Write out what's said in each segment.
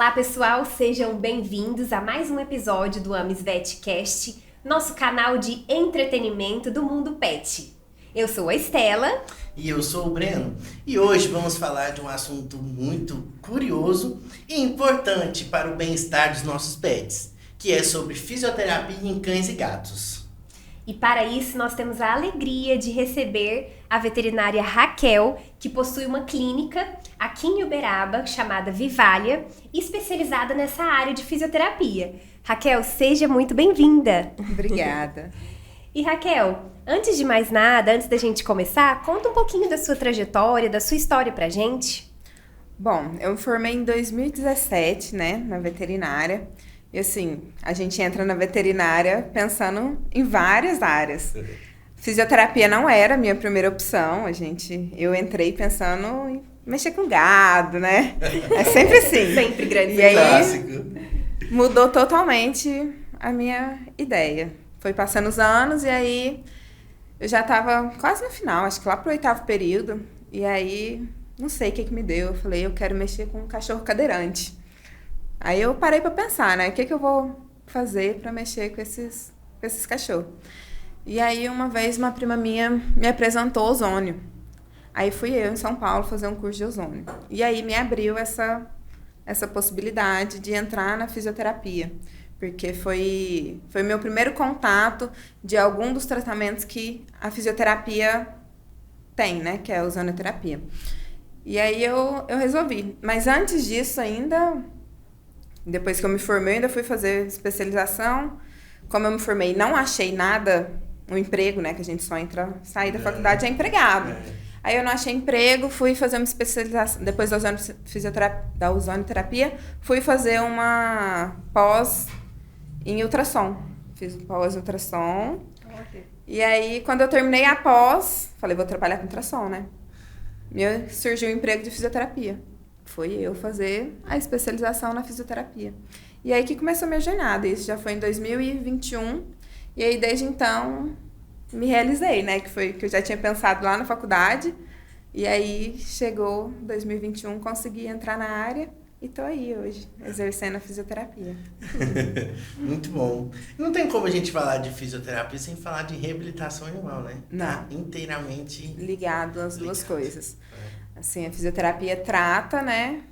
Olá pessoal, sejam bem-vindos a mais um episódio do Ames Vetcast, nosso canal de entretenimento do mundo pet. Eu sou a Estela. E eu sou o Breno. E hoje vamos falar de um assunto muito curioso e importante para o bem-estar dos nossos pets, que é sobre fisioterapia em cães e gatos. E para isso nós temos a alegria de receber a veterinária Raquel, que possui uma clínica aqui em Uberaba chamada Vivalia, especializada nessa área de fisioterapia. Raquel, seja muito bem-vinda. Obrigada. E Raquel, antes de mais nada, antes da gente começar, conta um pouquinho da sua trajetória, da sua história pra gente. Bom, eu me formei em 2017, né, na veterinária. E assim, a gente entra na veterinária pensando em várias áreas. Fisioterapia não era a minha primeira opção. Eu entrei pensando em mexer com gado, né? É sempre assim. Sempre grande. E aí, Clássico. mudou totalmente a minha ideia. Foi passando os anos e aí eu já estava quase no final, acho que lá pro 8º período. E aí, não sei o que me deu. Eu falei, eu quero mexer com um cachorro cadeirante. Aí eu parei para pensar, né? O que eu vou fazer para mexer com esses cachorros? E aí, uma vez, uma prima minha me apresentou ozônio. Aí fui eu, em São Paulo, fazer um curso de ozônio. E aí me abriu essa possibilidade de entrar na fisioterapia. Porque foi meu primeiro contato de algum dos tratamentos que a fisioterapia tem, né? Que é a ozonoterapia. E aí eu resolvi. Mas antes disso ainda, depois que eu me formei, eu ainda fui fazer especialização. Como eu me formei, não achei nada, um emprego, né? Que a gente só sair da faculdade é empregado. Aí eu não achei emprego, fui fazer uma especialização, depois da ozonoterapia, fui fazer uma pós em ultrassom. Fiz pós-ultrassom. E aí, quando eu terminei a pós, falei, vou trabalhar com ultrassom, né? E surgiu o emprego de fisioterapia. Foi eu fazer a especialização na fisioterapia. E aí que começou a minha jornada. Isso já foi em 2021. E aí, desde então, me realizei, né? Que foi que eu já tinha pensado lá na faculdade. E aí, chegou 2021, consegui entrar na área. E tô aí hoje, exercendo a fisioterapia. Muito bom. Não tem como a gente falar de fisioterapia sem falar de reabilitação animal, né? Não. Tá inteiramente Ligado as duas coisas. Assim, a fisioterapia trata, né,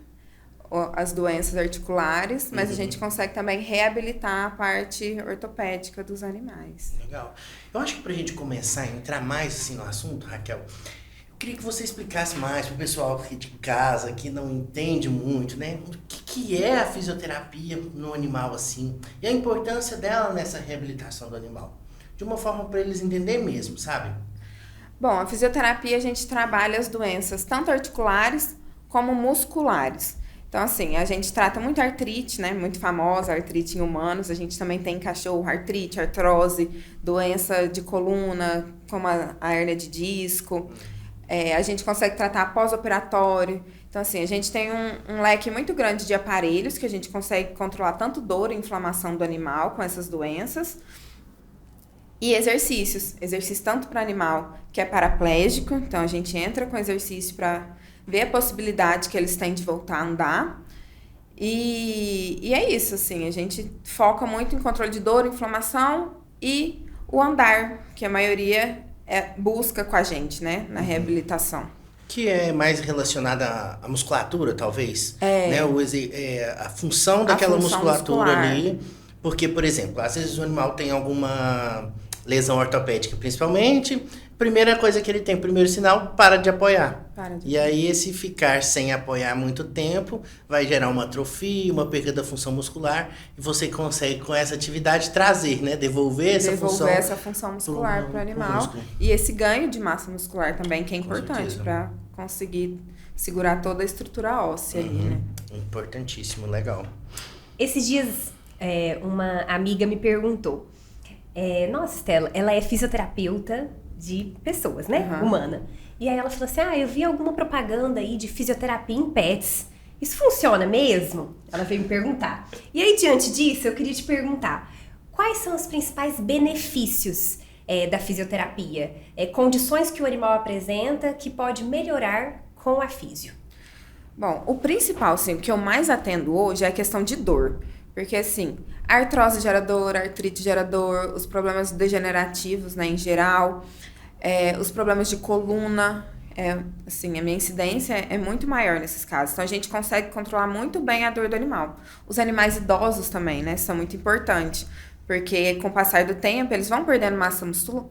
as doenças articulares, mas a gente consegue também reabilitar a parte ortopédica dos animais. Legal. Eu acho que pra gente começar a entrar mais assim no assunto, Raquel, eu queria que você explicasse mais pro pessoal aqui de casa, que não entende muito, né? O que é a fisioterapia no animal, assim, e a importância dela nessa reabilitação do animal. De uma forma para eles entenderem mesmo, sabe? Bom, a fisioterapia a gente trabalha as doenças tanto articulares como musculares. Então, assim, a gente trata muito artrite, né? Muito famosa, artrite em humanos. A gente também tem em cachorro, artrite, artrose, doença de coluna, como a hérnia de disco. A gente consegue tratar pós-operatório. Então, assim, a gente tem um leque muito grande de aparelhos que a gente consegue controlar tanto dor e inflamação do animal com essas doenças. E exercícios tanto para animal que é paraplégico, então a gente entra com exercício para ver a possibilidade que eles têm de voltar a andar. E é isso, assim, a gente foca muito em controle de dor, inflamação e o andar, que a maioria busca com a gente, né, na reabilitação. Que é mais relacionada à musculatura, talvez, né? A função daquela musculatura muscular ali. Porque, por exemplo, às vezes o animal tem alguma lesão ortopédica, principalmente, primeira coisa que ele tem, primeiro sinal, para de apoiar. E aí, esse ficar sem apoiar muito tempo vai gerar uma atrofia, uma perda da função muscular, e você consegue, com essa atividade, trazer, né? Devolver essa função muscular para o animal. E esse ganho de massa muscular também, que é importante para conseguir segurar toda a estrutura óssea ali, né? Importantíssimo, legal. Esses dias, uma amiga me perguntou, nossa, Estela, ela é fisioterapeuta de pessoas, né? Humana. E aí ela falou assim, eu vi alguma propaganda aí de fisioterapia em pets. Isso funciona mesmo? Ela veio me perguntar. E aí, diante disso, eu queria te perguntar, quais são os principais benefícios da fisioterapia? Condições que o animal apresenta que pode melhorar com a físio? Bom, o principal, assim, o que eu mais atendo hoje é a questão de dor. Porque, assim, artrose gera dor, artrite gera dor, os problemas degenerativos, né, em geral, os problemas de coluna, assim, a minha incidência é muito maior nesses casos. Então, a gente consegue controlar muito bem a dor do animal. Os animais idosos também, né, são muito importantes. Porque com o passar do tempo, eles vão perdendo massa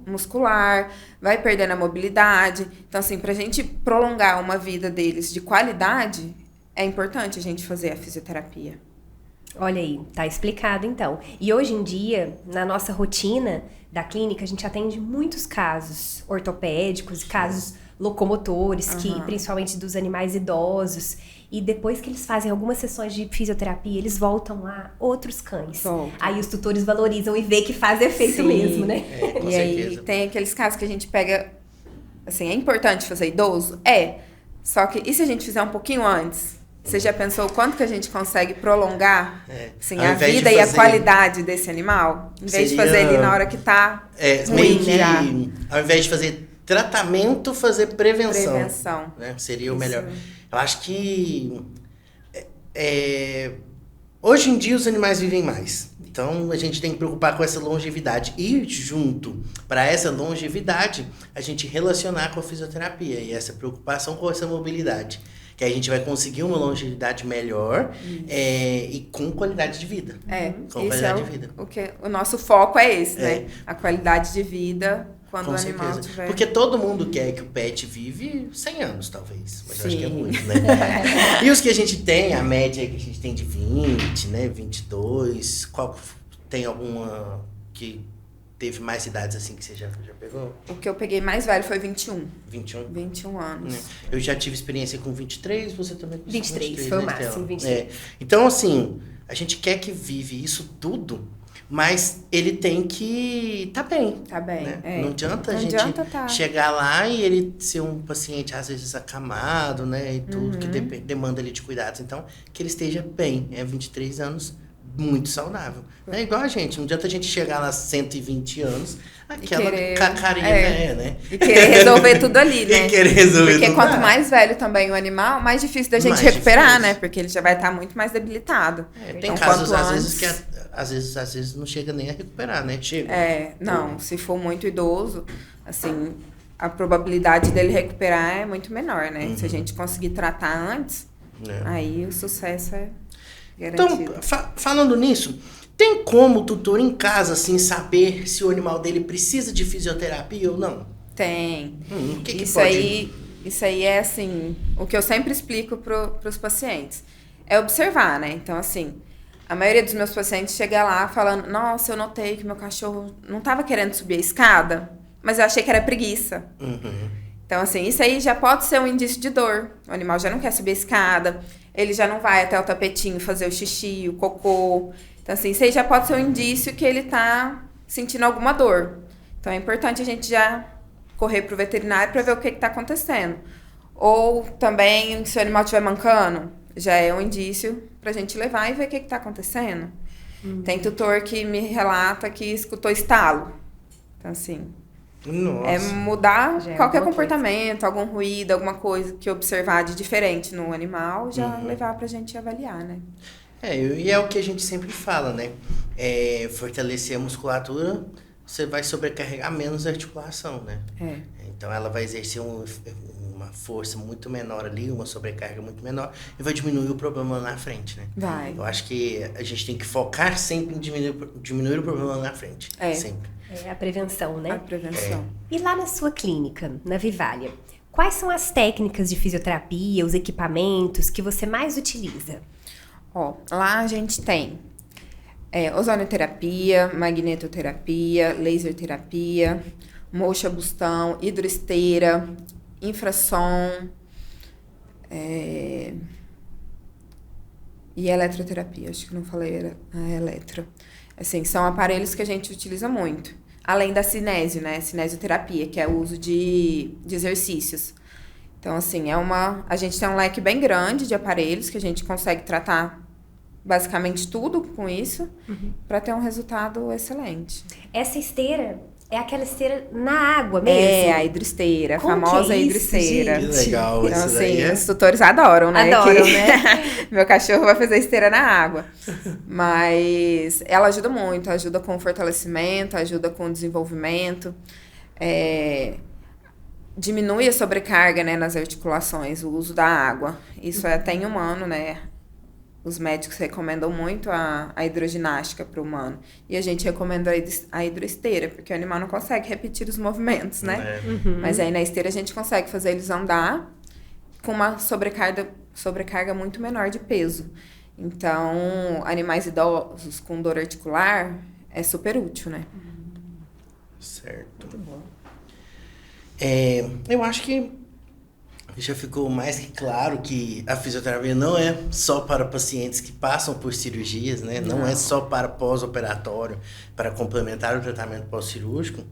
muscular, vai perdendo a mobilidade. Então, assim, pra gente prolongar uma vida deles de qualidade, é importante a gente fazer a fisioterapia. Olha aí, tá explicado então. E hoje em dia, na nossa rotina da clínica, a gente atende muitos casos ortopédicos, casos locomotores, que principalmente dos animais idosos. E depois que eles fazem algumas sessões de fisioterapia, eles voltam lá, outros cães. Aí os tutores valorizam e vê que faz efeito mesmo, né? Com e certeza. Aí tem aqueles casos que a gente pega, assim, é importante fazer idoso? Só que, e se a gente fizer um pouquinho antes? Você já pensou o quanto que a gente consegue prolongar assim, a vida e a qualidade desse animal? Em vez de fazer ele na hora que tá ruim, já. Ao invés de fazer tratamento, fazer prevenção. Prevenção. Né? Seria o melhor. Eu acho que hoje em dia os animais vivem mais. Então a gente tem que preocupar com essa longevidade. E junto para essa longevidade, a gente relacionar com a fisioterapia e essa preocupação com essa mobilidade. Que a gente vai conseguir uma longevidade melhor e com qualidade de vida. Com qualidade de vida. O nosso foco é esse, né? A qualidade de vida quando o animal tiver... Porque todo mundo quer que o pet vive 100 anos, talvez. Mas eu acho que é muito, né? E os que a gente tem, a média que a gente tem de 20, né? 22. Tem alguma que teve mais idades assim que você já pegou? O que eu peguei mais velho foi 21. 21 anos. Eu já tive experiência com 23, você também com 23, foi o máximo, 23. Então, assim, a gente quer que vive isso tudo, mas ele tem que tá bem. Tá bem, né? Não adianta a gente chegar lá e ele ser um paciente, às vezes, acamado, né? E tudo, que demanda ali de cuidados. Então, que ele esteja bem. 23 anos, muito saudável. É igual a gente. Não adianta a gente chegar lá 120 anos, aquela cacarinha velha, né? E querer resolver tudo ali, né? Porque quanto mais velho também o animal, mais difícil da gente recuperar, né? Porque ele já vai estar muito mais debilitado. Tem casos, às vezes, que às vezes não chega nem a recuperar, né? Não. Se for muito idoso, assim, a probabilidade dele recuperar é muito menor, né? Se a gente conseguir tratar antes, aí o sucesso é garantido. Então, falando nisso, tem como o tutor em casa, assim, saber se o animal dele precisa de fisioterapia ou não? Tem. O que pode... Isso aí é, assim, o que eu sempre explico pros pacientes. É observar, né? Então, assim, a maioria dos meus pacientes chega lá falando, nossa, eu notei que meu cachorro não estava querendo subir a escada, mas eu achei que era preguiça. Então, assim, isso aí já pode ser um indício de dor. O animal já não quer subir a escada, ele já não vai até o tapetinho fazer o xixi, o cocô. Então, assim, isso aí já pode ser um indício que ele tá sentindo alguma dor. Então, é importante a gente já correr pro veterinário para ver o que tá acontecendo. Ou também, se o animal estiver mancando, já é um indício pra gente levar e ver o que tá acontecendo. Tem tutor que me relata que escutou estalo. Então, assim... Nossa. É mudar qualquer comportamento, algum ruído, alguma coisa que observar de diferente no animal, já levar pra gente avaliar, né? E é o que a gente sempre fala, né? Fortalecer a musculatura, você vai sobrecarregar menos a articulação, né? Então ela vai exercer uma força muito menor ali, uma sobrecarga muito menor, e vai diminuir o problema lá na frente, né? Vai. Eu acho que a gente tem que focar sempre em diminuir o problema lá na frente. Sempre. A prevenção, né? A prevenção. E lá na sua clínica, na Vivalia, quais são as técnicas de fisioterapia, os equipamentos que você mais utiliza? Lá a gente tem ozonioterapia, magnetoterapia, laser terapia, moxa bustão, hidroesteira, infrassom e eletroterapia. Acho que não falei a eletro. Assim, são aparelhos que a gente utiliza muito. Além da cinésio, né? Cinesioterapia, que é o uso de exercícios. Então, assim, a gente tem um leque bem grande de aparelhos que a gente consegue tratar basicamente tudo com isso para ter um resultado excelente. Essa esteira, É aquela esteira na água mesmo. A hidroesteira, a Como famosa que é isso, hidroesteira. Que legal, Então, isso daí assim, os tutores adoram, né? Adoram, né? Meu cachorro vai fazer esteira na água. Mas ela ajuda muito, ajuda com o fortalecimento, ajuda com o desenvolvimento. Diminui a sobrecarga, né, nas articulações, o uso da água. Isso é até em humano, né? Os médicos recomendam muito a hidroginástica para o humano. E a gente recomenda a hidroesteira, porque o animal não consegue repetir os movimentos, né? Mas aí na esteira a gente consegue fazer eles andar com uma sobrecarga muito menor de peso. Então, animais idosos com dor articular é super útil, né? Certo. Muito bom. Eu acho que já ficou mais que claro que a fisioterapia não é só para pacientes que passam por cirurgias, né? Não é só para pós-operatório, para complementar o tratamento pós-cirúrgico.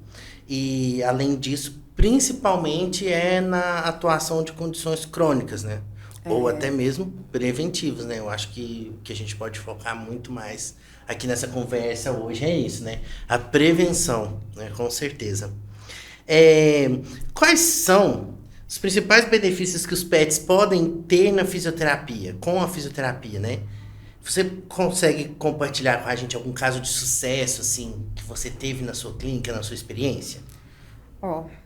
E, além disso, principalmente na atuação de condições crônicas, né? Ou até mesmo preventivas, né? Eu acho que a gente pode focar muito mais aqui nessa conversa hoje é isso, né? A prevenção, né? Com certeza. Quais são os principais benefícios que os pets podem ter na fisioterapia, com a fisioterapia, né? Você consegue compartilhar com a gente algum caso de sucesso, assim, que você teve na sua clínica, na sua experiência?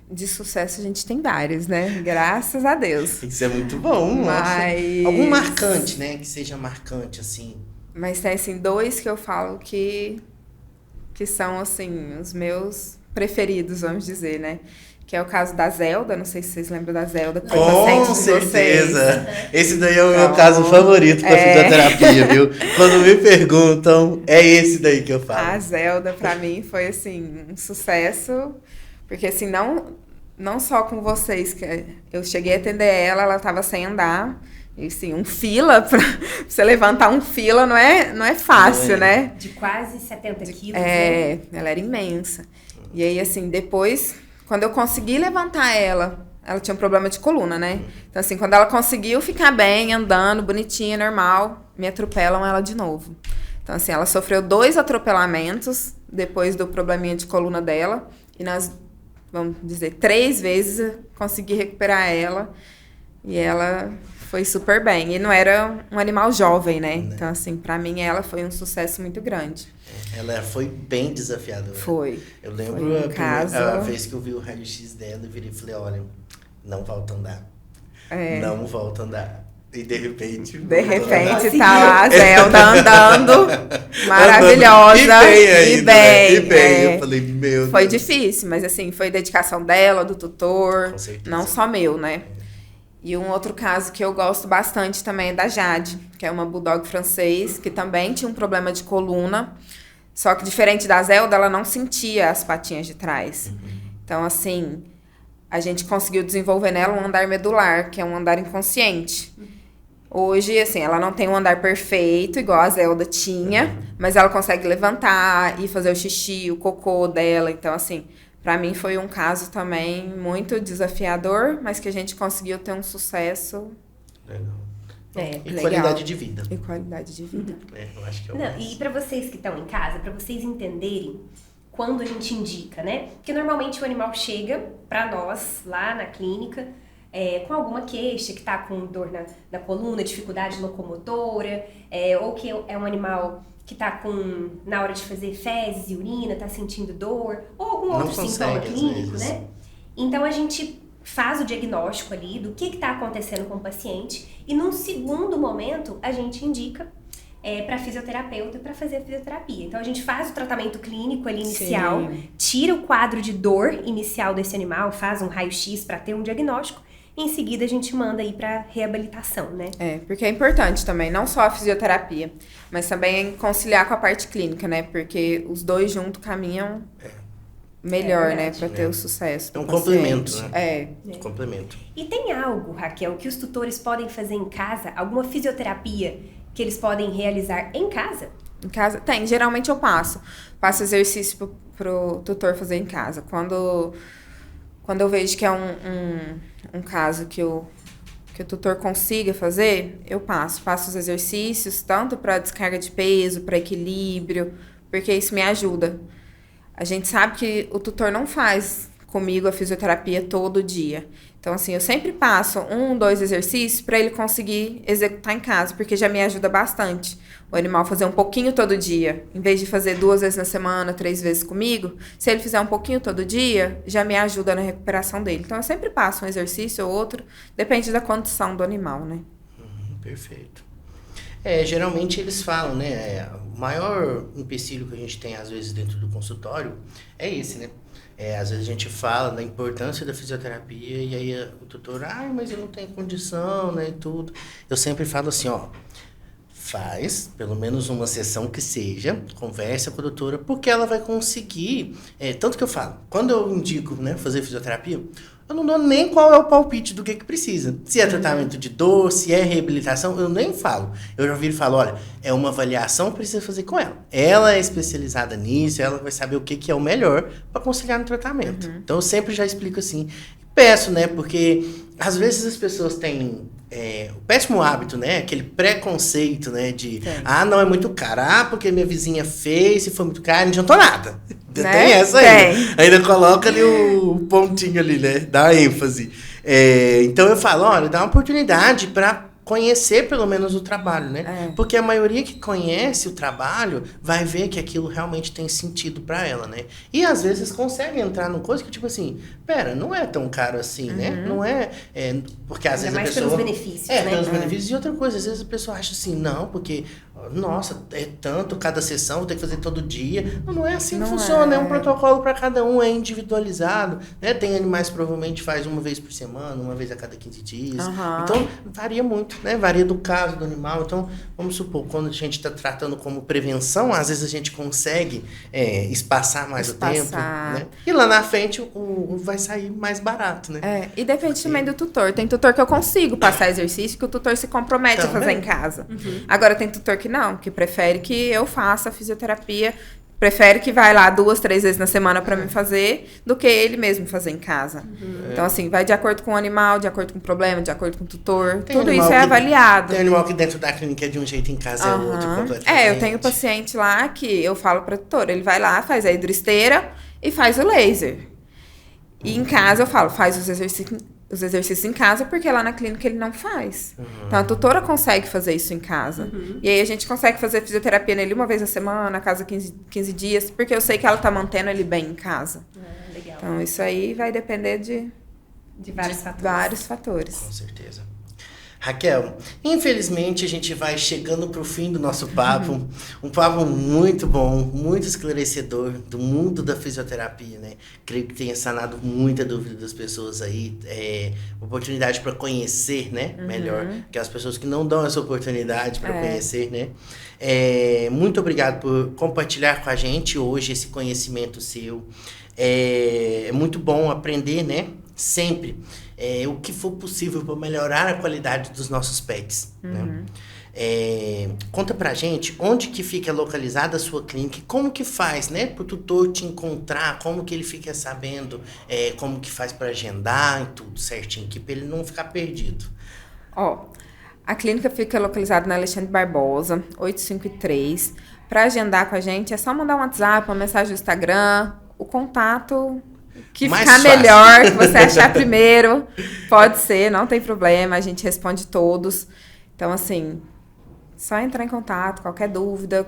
De sucesso a gente tem vários, né? Graças a Deus. Isso é muito bom. Mas... algum marcante, né? Que seja marcante, assim. Mas tem, assim, 2 que eu falo que são, assim, os meus preferidos, vamos dizer, né? Que é o caso da Zelda, não sei se vocês lembram da Zelda. Que foi Com certeza! Esse daí é o meu caso favorito com a fisioterapia, viu? Quando me perguntam, é esse daí que eu falo. A Zelda, pra mim, foi, assim, um sucesso. Porque, assim, não só com vocês, que eu cheguei a atender ela tava sem andar. E, assim, um fila, pra você levantar um fila não é fácil, né? De quase 70 quilos, né? Ela era imensa. E aí, assim, depois... Quando eu consegui levantar ela tinha um problema de coluna, né? Então, assim, quando ela conseguiu ficar bem, andando, bonitinha, normal, me atropelam ela de novo. Então, assim, ela sofreu 2 atropelamentos depois do probleminha de coluna dela. E vamos dizer, 3 vezes eu consegui recuperar ela. E ela foi super bem. E não era um animal jovem, né? Então, assim, pra mim, ela foi um sucesso muito grande. Ela foi bem desafiadora. Foi. Eu lembro a vez que eu vi o raio-x dela, eu virei e falei, olha, não volta a andar. Não volta a andar. E de repente tá lá a Zelda andando, maravilhosa. E bem. Eu falei, meu Deus. Foi difícil, mas assim, foi dedicação dela, do tutor. Com certeza. Não só meu, né? E um outro caso que eu gosto bastante também é da Jade, que é uma bulldog francês, que também tinha um problema de coluna. Só que diferente da Zelda, ela não sentia as patinhas de trás. Então, assim, a gente conseguiu desenvolver nela um andar medular, que é um andar inconsciente. Hoje, assim, ela não tem um andar perfeito, igual a Zelda tinha, mas ela consegue levantar e fazer o xixi, o cocô dela. Então, assim, pra mim foi um caso também muito desafiador, mas que a gente conseguiu ter um sucesso. Legal. E legal. qualidade de vida. E qualidade de vida. Eu acho que é o Não, e pra vocês que estão em casa, pra vocês entenderem quando a gente indica, né? Porque normalmente o animal chega pra nós, lá na clínica, com alguma queixa, que tá com dor na coluna, dificuldade locomotora, ou que é um animal que tá na hora de fazer fezes e urina, tá sentindo dor, ou algum outro sintoma clínico, né? Então a gente faz o diagnóstico ali do que tá acontecendo com o paciente e num segundo momento a gente indica para fisioterapeuta para fazer a fisioterapia. Então a gente faz o tratamento clínico ali inicial, tira o quadro de dor inicial desse animal, faz um raio-x para ter um diagnóstico. Em seguida, a gente manda aí para reabilitação, né? Porque é importante também, não só a fisioterapia, mas também conciliar com a parte clínica, né? Porque os dois juntos caminham melhor, né? Para ter o sucesso do paciente. Complemento, né? Complemento. E tem algo, Raquel, que os tutores podem fazer em casa? Alguma fisioterapia que eles podem realizar em casa? Em casa? Tem. Geralmente eu passo exercício pro tutor fazer em casa. Quando eu vejo que é um caso que o tutor consiga fazer, eu passo os exercícios, tanto para descarga de peso, para equilíbrio, porque isso me ajuda. a gente sabe que o tutor não faz comigo a fisioterapia todo dia. Então, assim, eu sempre passo 1, 2 exercícios para ele conseguir executar em casa, porque já me ajuda bastante. O animal fazer um pouquinho todo dia, em vez de fazer 2 vezes na semana, 3 vezes comigo, se ele fizer um pouquinho todo dia, já me ajuda na recuperação dele. Então, eu sempre passo um exercício ou outro, depende da condição do animal, né? Perfeito. Geralmente eles falam, né? O maior empecilho que a gente tem, às vezes, dentro do consultório é esse, né? Às vezes a gente fala da importância da fisioterapia e aí o tutor, mas eu não tenho condição, né, e tudo. Eu sempre falo assim, faz pelo menos uma sessão que seja, conversa com a doutora, porque ela vai conseguir, tanto que eu falo, quando eu indico, né, fazer fisioterapia, eu não dou nem qual é o palpite do que precisa. Se é tratamento de dor, se é reabilitação, eu nem falo. Eu já viro e falo, olha, é uma avaliação que precisa fazer com ela. Ela é especializada nisso, ela vai saber o que é o melhor para conciliar no tratamento. Então, eu sempre já explico assim. Peço, né, porque às vezes as pessoas têm o péssimo hábito, né, aquele preconceito, né, de, não é muito caro, porque minha vizinha fez, se for muito caro, não adiantou nada. Né? Tem essa ainda. Ainda coloca ali o pontinho ali, né? Dá ênfase. Então eu falo, olha, dá uma oportunidade para conhecer pelo menos o trabalho, né? Porque a maioria que conhece o trabalho vai ver que aquilo realmente tem sentido para ela, né? E às vezes consegue entrar numa coisa que tipo assim, não é tão caro assim, né? Não é, porque às vezes a pessoa... pelos benefícios, né? pelos benefícios. E outra coisa, às vezes a pessoa acha assim, não, porque... Nossa, é tanto cada sessão, vou ter que fazer todo dia. Não é assim que funciona, é um protocolo para cada um, é individualizado, né? Tem animais que provavelmente faz uma vez por semana, uma vez a cada 15 dias. Então, varia muito, né? Varia do caso do animal. Então, vamos supor, quando a gente está tratando como prevenção, às vezes a gente consegue espaçar mais o tempo, né? E lá na frente vai sair mais barato, né? E depende também do tutor. Tem tutor que eu consigo passar exercício, que o tutor se compromete a fazer em casa. Agora, tem tutor que não, que prefere que eu faça a fisioterapia, prefere que vai lá 2, 3 vezes na semana para mim fazer, do que ele mesmo fazer em casa. Então, assim, vai de acordo com o animal, de acordo com o problema, de acordo com o tutor, tudo isso é avaliado. Tem animal que dentro da clínica é de um jeito, em casa é outro, completamente. Eu tenho paciente lá que eu falo para o tutor, ele vai lá, faz a hidroesteira e faz o laser. E em casa eu falo, faz os exercícios em casa, porque lá na clínica ele não faz. Então, a tutora consegue fazer isso em casa. E aí, a gente consegue fazer fisioterapia nele uma vez na semana, a cada 15 dias, porque eu sei que ela tá mantendo ele bem em casa. Legal. Então, isso aí vai depender de vários fatores. Com certeza. Raquel, infelizmente a gente vai chegando pro fim do nosso papo. Um papo muito bom, muito esclarecedor do mundo da fisioterapia, né? Creio que tenha sanado muita dúvida das pessoas aí. Oportunidade para conhecer, né? Melhor. Aquelas pessoas que não dão essa oportunidade para conhecer, né? Muito obrigado por compartilhar com a gente hoje esse conhecimento seu. É muito bom aprender, né? Sempre. O que for possível para melhorar a qualidade dos nossos pets. Né? Conta pra gente onde que fica localizada a sua clínica, como que faz, né, pro tutor te encontrar, como que ele fica sabendo, como que faz para agendar e tudo certinho, que para ele não ficar perdido. A clínica fica localizada na Alexandre Barbosa, 853. Para agendar com a gente é só mandar um WhatsApp, uma mensagem no Instagram, o contato... Que mais ficar fácil. Melhor, que você achar primeiro, pode ser, não tem problema, a gente responde todos. Então, assim, só entrar em contato, qualquer dúvida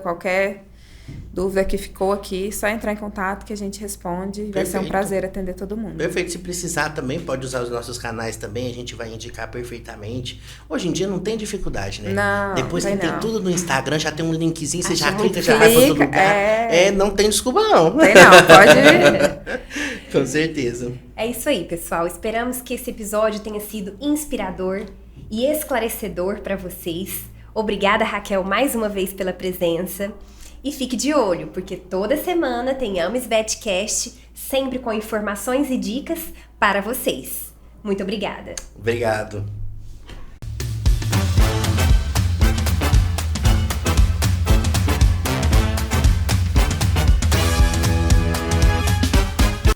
que ficou aqui, só entrar em contato que a gente responde. Perfeito. Vai ser um prazer atender todo mundo. Perfeito. Se precisar também, pode usar os nossos canais também, a gente vai indicar perfeitamente. Hoje em dia não tem dificuldade, né? Não, depois que tem tudo no Instagram, já tem um linkzinho, você já clica, já vai para todo lugar. Não tem desculpa não. Tem não, pode... Com certeza. É isso aí, pessoal. Esperamos que esse episódio tenha sido inspirador e esclarecedor para vocês. Obrigada, Raquel, mais uma vez pela presença. E fique de olho, porque toda semana tem Ames Vetcast, sempre com informações e dicas para vocês. Muito obrigada. Obrigado.